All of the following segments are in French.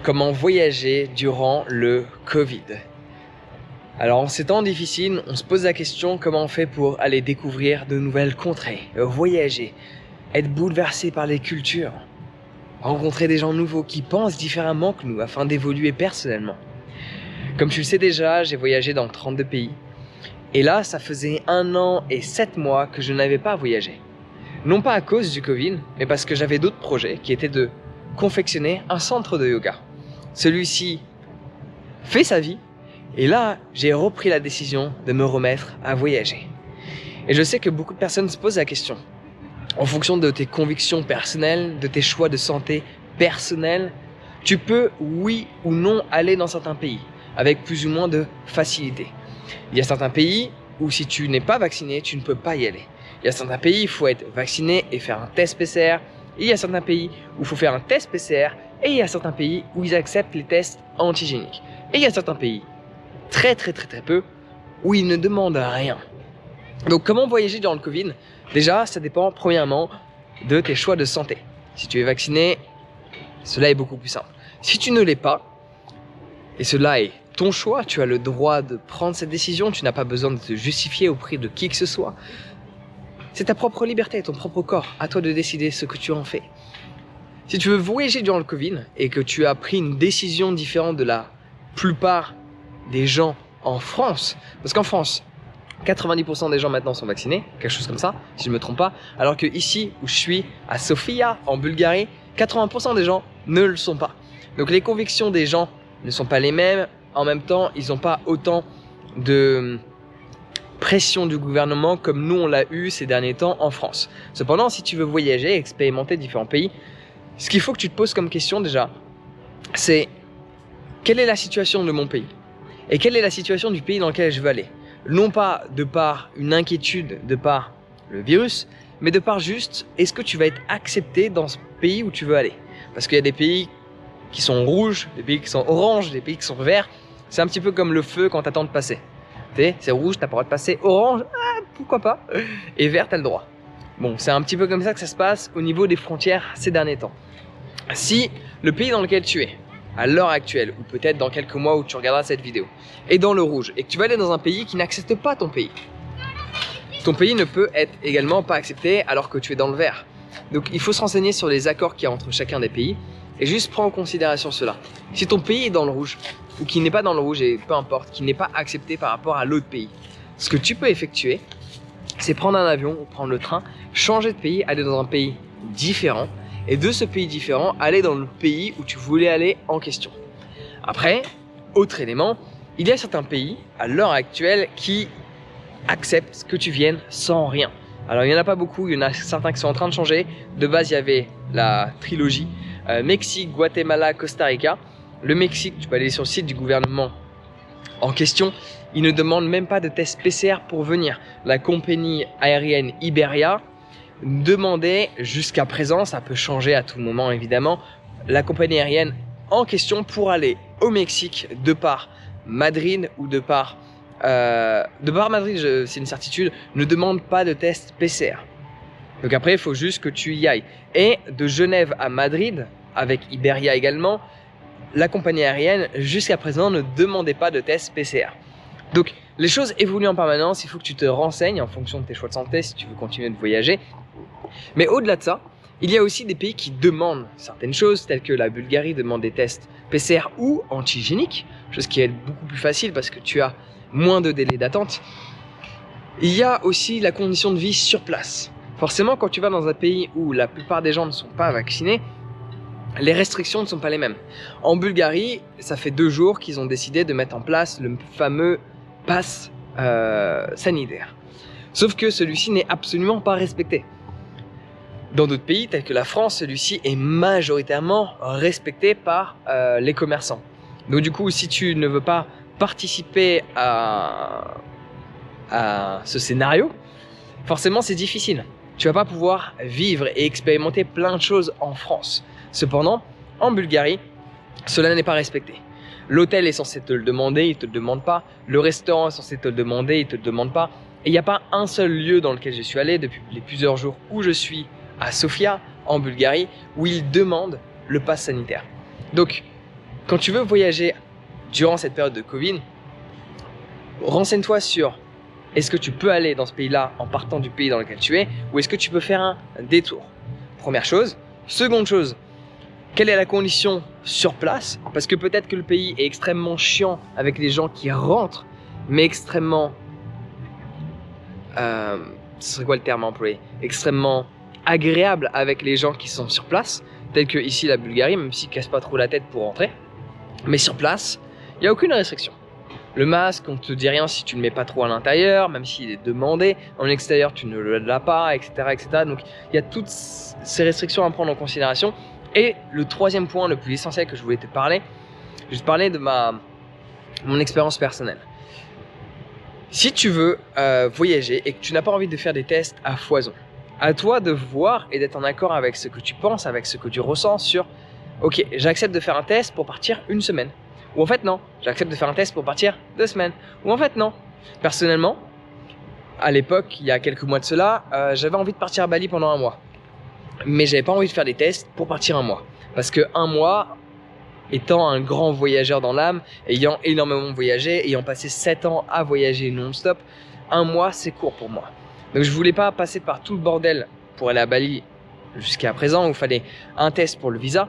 Comment voyager durant le Covid? Alors en ces temps difficiles, on se pose la question comment on fait pour aller découvrir de nouvelles contrées, voyager, être bouleversé par les cultures, rencontrer des gens nouveaux qui pensent différemment que nous afin d'évoluer personnellement. Comme tu le sais déjà, j'ai voyagé dans 32 pays. Et là, ça faisait 1 an et 7 mois que je n'avais pas voyagé. Non pas à cause du Covid, mais parce que j'avais d'autres projets qui étaient de confectionner un centre de yoga. Celui-ci fait sa vie, et là, j'ai repris la décision de me remettre à voyager. Et je sais que beaucoup de personnes se posent la question. En fonction de tes convictions personnelles, de tes choix de santé personnels, tu peux, oui ou non, aller dans certains pays, avec plus ou moins de facilité. Il y a certains pays où si tu n'es pas vacciné, tu ne peux pas y aller. Il y a certains pays, il faut être vacciné et faire un test PCR. Et il y a certains pays où il faut faire un test PCR. Et il y a certains pays où ils acceptent les tests antigéniques. Et il y a certains pays, très peu, où ils ne demandent rien. Donc comment voyager durant le Covid? Déjà, ça dépend premièrement de tes choix de santé. Si tu es vacciné, cela est beaucoup plus simple. Si tu ne l'es pas, et cela est ton choix, tu as le droit de prendre cette décision, tu n'as pas besoin de te justifier auprès de qui que ce soit. C'est ta propre liberté, ton propre corps, à toi de décider ce que tu en fais. Si tu veux voyager durant le Covid et que tu as pris une décision différente de la plupart des gens en France, parce qu'en France, 90% des gens maintenant sont vaccinés, quelque chose comme ça, si je ne me trompe pas, alors que ici où je suis, à Sofia, en Bulgarie, 80% des gens ne le sont pas. Donc les convictions des gens ne sont pas les mêmes, en même temps, ils n'ont pas autant de pression du gouvernement comme nous on l'a eu ces derniers temps en France. Cependant, si tu veux voyager, expérimenter différents pays, ce qu'il faut que tu te poses comme question déjà, c'est quelle est la situation de mon pays? Et quelle est la situation du pays dans lequel je veux aller? Non pas de par une inquiétude, de par le virus, mais de par juste, est-ce que tu vas être accepté dans ce pays où tu veux aller? Parce qu'il y a des pays qui sont rouges, des pays qui sont oranges, des pays qui sont verts. C'est un petit peu comme le feu quand tu attends de passer. C'est rouge, t'as pas le droit de passer. Orange, pourquoi pas. Et vert, t'as le droit. Bon, c'est un petit peu comme ça que ça se passe au niveau des frontières ces derniers temps. Si le pays dans lequel tu es, à l'heure actuelle, ou peut-être dans quelques mois où tu regarderas cette vidéo, est dans le rouge, et que tu vas aller dans un pays qui n'accepte pas ton pays ne peut être également pas accepté alors que tu es dans le vert. Donc il faut se renseigner sur les accords qu'il y a entre chacun des pays, et juste prends en considération cela. Si ton pays est dans le rouge, ou qui n'est pas dans le rouge, et peu importe, qui n'est pas accepté par rapport à l'autre pays, ce que tu peux effectuer, c'est prendre un avion ou prendre le train, changer de pays, aller dans un pays différent, et de ce pays différent, aller dans le pays où tu voulais aller en question. Après, autre élément, il y a certains pays, à l'heure actuelle, qui acceptent que tu viennes sans rien. Alors il n'y en a pas beaucoup, il y en a certains qui sont en train de changer. De base, il y avait la trilogie Mexique, Guatemala, Costa Rica. Le Mexique, tu peux aller sur le site du gouvernement en question. Ils ne demandent même pas de test PCR pour venir. La compagnie aérienne Iberia demandait jusqu'à présent, ça peut changer à tout moment évidemment, la compagnie aérienne en question pour aller au Mexique de par Madrid ou de par Madrid, c'est une certitude, ne demande pas de test PCR. Donc après, il faut juste que tu y ailles. Et de Genève à Madrid, avec Iberia également, la compagnie aérienne, jusqu'à présent, ne demandait pas de test PCR. Donc, les choses évoluent en permanence, il faut que tu te renseignes en fonction de tes choix de santé si tu veux continuer de voyager. Mais au-delà de ça, il y a aussi des pays qui demandent certaines choses, telles que la Bulgarie demande des tests PCR ou antigéniques, chose qui est beaucoup plus facile parce que tu as moins de délai d'attente. Il y a aussi la condition de vie sur place. Forcément, quand tu vas dans un pays où la plupart des gens ne sont pas vaccinés, les restrictions ne sont pas les mêmes. En Bulgarie, ça fait 2 jours qu'ils ont décidé de mettre en place le fameux pass sanitaire. Sauf que celui-ci n'est absolument pas respecté. Dans d'autres pays, tels que la France, celui-ci est majoritairement respecté par les commerçants. Donc du coup, si tu ne veux pas participer à ce scénario, forcément c'est difficile. Tu vas pas pouvoir vivre et expérimenter plein de choses en France. Cependant, en Bulgarie, cela n'est pas respecté. L'hôtel est censé te le demander, il ne te le demande pas. Le restaurant est censé te le demander, il ne te le demande pas. Et il n'y a pas un seul lieu dans lequel je suis allé depuis les plusieurs jours où je suis à Sofia, en Bulgarie, où ils demandent le pass sanitaire. Donc, quand tu veux voyager durant cette période de Covid, renseigne-toi sur est-ce que tu peux aller dans ce pays-là en partant du pays dans lequel tu es, ou est-ce que tu peux faire un détour? Première chose. Seconde chose, quelle est la condition sur place? Parce que peut-être que le pays est extrêmement chiant avec les gens qui rentrent, mais extrêmement... ce serait quoi le terme employé? Extrêmement agréable avec les gens qui sont sur place, tel que ici la Bulgarie, même s'ils ne cassent pas trop la tête pour rentrer. Mais sur place, il n'y a aucune restriction. Le masque, on ne te dit rien si tu ne le mets pas trop à l'intérieur, même s'il est demandé. En extérieur, tu ne l'as pas, etc., etc. Donc, il y a toutes ces restrictions à prendre en considération. Et le troisième point, le plus essentiel que je voulais te parler, je vais te parler de mon expérience personnelle. Si tu veux voyager et que tu n'as pas envie de faire des tests à foison, à toi de voir et d'être en accord avec ce que tu penses, avec ce que tu ressens sur « Ok, j'accepte de faire un test pour partir une semaine. » Ou en fait non, j'accepte de faire un test pour partir 2 semaines. Ou en fait non. Personnellement, à l'époque, il y a quelques mois de cela, j'avais envie de partir à Bali pendant 1 mois. Mais j'avais pas envie de faire des tests pour partir 1 mois. Parce que 1 mois, étant un grand voyageur dans l'âme, ayant énormément voyagé, ayant passé 7 ans à voyager non-stop, 1 mois c'est court pour moi. Donc je voulais pas passer par tout le bordel pour aller à Bali jusqu'à présent où il fallait un test pour le visa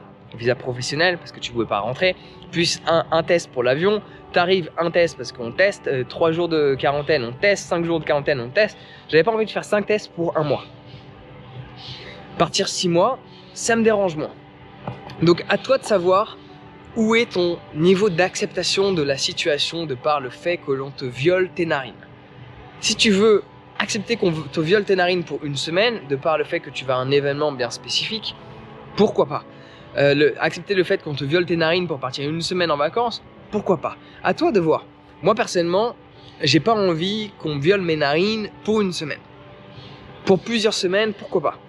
professionnel parce que tu pouvais pas rentrer, plus un test pour l'avion, t'arrives un test parce qu'on teste, 3 jours de quarantaine on teste, 5 jours de quarantaine on teste. J'avais pas envie de faire 5 tests pour 1 mois. Partir 6 mois, ça me dérange moins. Donc à toi de savoir où est ton niveau d'acceptation de la situation de par le fait que l'on te viole tes narines. Si tu veux accepter qu'on te viole tes narines pour 1 semaine, de par le fait que tu vas à un événement bien spécifique, pourquoi pas? Accepter le fait qu'on te viole tes narines pour partir 1 semaine en vacances, pourquoi pas? À toi de voir. Moi personnellement, j'ai pas envie qu'on viole mes narines pour 1 semaine. Pour plusieurs semaines, pourquoi pas?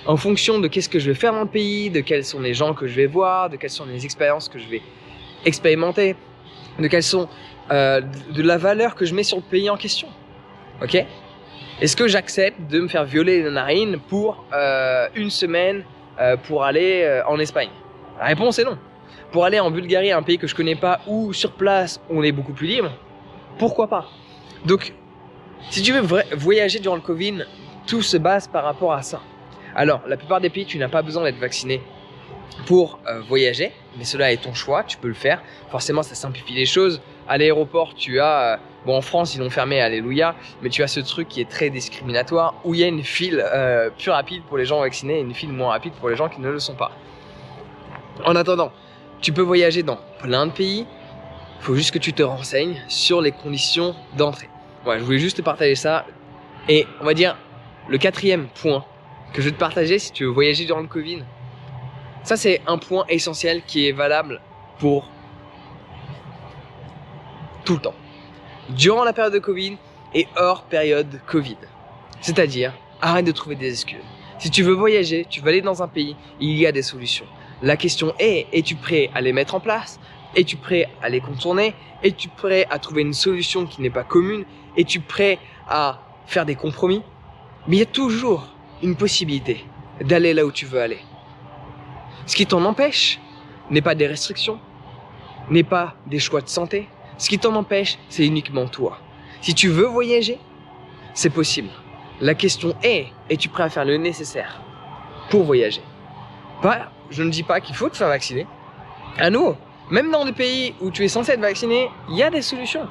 En fonction de qu'est-ce que je vais faire dans le pays, de quels sont les gens que je vais voir, de quelles sont les expériences que je vais expérimenter, de quelles sont de la valeur que je mets sur le pays en question. Ok? Est-ce que j'accepte de me faire violer les narines pour 1 semaine pour aller en Espagne? La réponse est non. Pour aller en Bulgarie, un pays que je connais pas, où sur place on est beaucoup plus libre, pourquoi pas? Donc, si tu veux voyager durant le Covid, tout se base par rapport à ça. Alors, la plupart des pays, tu n'as pas besoin d'être vacciné pour voyager, mais cela est ton choix, tu peux le faire. Forcément, ça simplifie les choses. À l'aéroport, tu as... bon, en France, ils l'ont fermé, alléluia, mais tu as ce truc qui est très discriminatoire, où il y a une file plus rapide pour les gens vaccinés et une file moins rapide pour les gens qui ne le sont pas. En attendant, tu peux voyager dans plein de pays, il faut juste que tu te renseignes sur les conditions d'entrée. Voilà, je voulais juste te partager ça. Et on va dire, le 4e point que je vais te partager si tu veux voyager durant le Covid, ça c'est un point essentiel qui est valable pour tout le temps. Durant la période de Covid et hors période Covid. C'est-à-dire, arrête de trouver des excuses. Si tu veux voyager, tu veux aller dans un pays, il y a des solutions. La question est, es-tu prêt à les mettre en place? Es-tu prêt à les contourner? Es-tu prêt à trouver une solution qui n'est pas commune? Es-tu prêt à faire des compromis? Mais il y a toujours une possibilité d'aller là où tu veux aller. Ce qui t'en empêche n'est pas des restrictions, n'est pas des choix de santé. Ce qui t'en empêche, c'est uniquement toi. Si tu veux voyager, c'est possible. La question est, es-tu prêt à faire le nécessaire pour voyager? Je ne dis pas qu'il faut te faire vacciner. À nouveau, même dans des pays où tu es censé être vacciné, il y a des solutions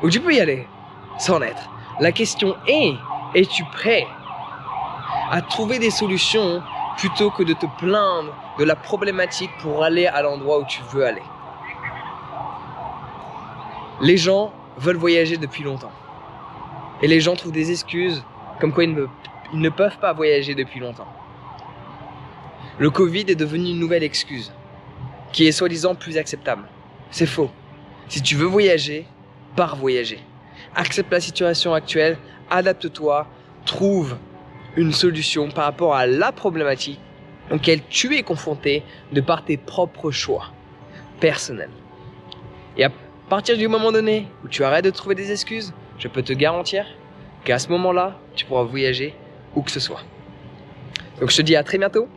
où tu peux y aller sans l'être. La question est, es-tu prêt à trouver des solutions plutôt que de te plaindre de la problématique pour aller à l'endroit où tu veux aller? Les gens veulent voyager depuis longtemps. Et les gens trouvent des excuses comme quoi ils ne peuvent pas voyager depuis longtemps. Le Covid est devenu une nouvelle excuse qui est soi-disant plus acceptable. C'est faux. Si tu veux voyager, pars voyager. Accepte la situation actuelle, adapte-toi, trouve une solution par rapport à la problématique auquel tu es confronté de par tes propres choix personnels. Et à partir du moment donné où tu arrêtes de trouver des excuses, je peux te garantir qu'à ce moment-là, tu pourras voyager où que ce soit. Donc je te dis à très bientôt.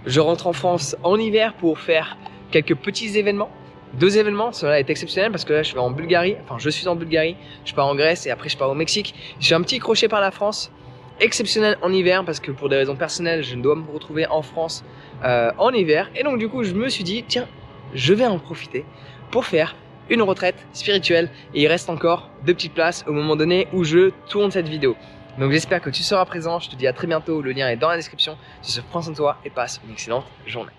Je rentre en France en hiver pour faire quelques petits événements 2 événements, cela est exceptionnel parce que là je vais en Bulgarie, enfin je suis en Bulgarie, je pars en Grèce et après je pars au Mexique. Je fais un petit crochet par la France, exceptionnel en hiver parce que pour des raisons personnelles je dois me retrouver en France en hiver. Et donc du coup je me suis dit tiens, je vais en profiter pour faire une retraite spirituelle et il reste encore 2 petites places au moment donné où je tourne cette vidéo. Donc j'espère que tu seras présent, je te dis à très bientôt, le lien est dans la description. Sur ce, prends soin de toi et passe une excellente journée.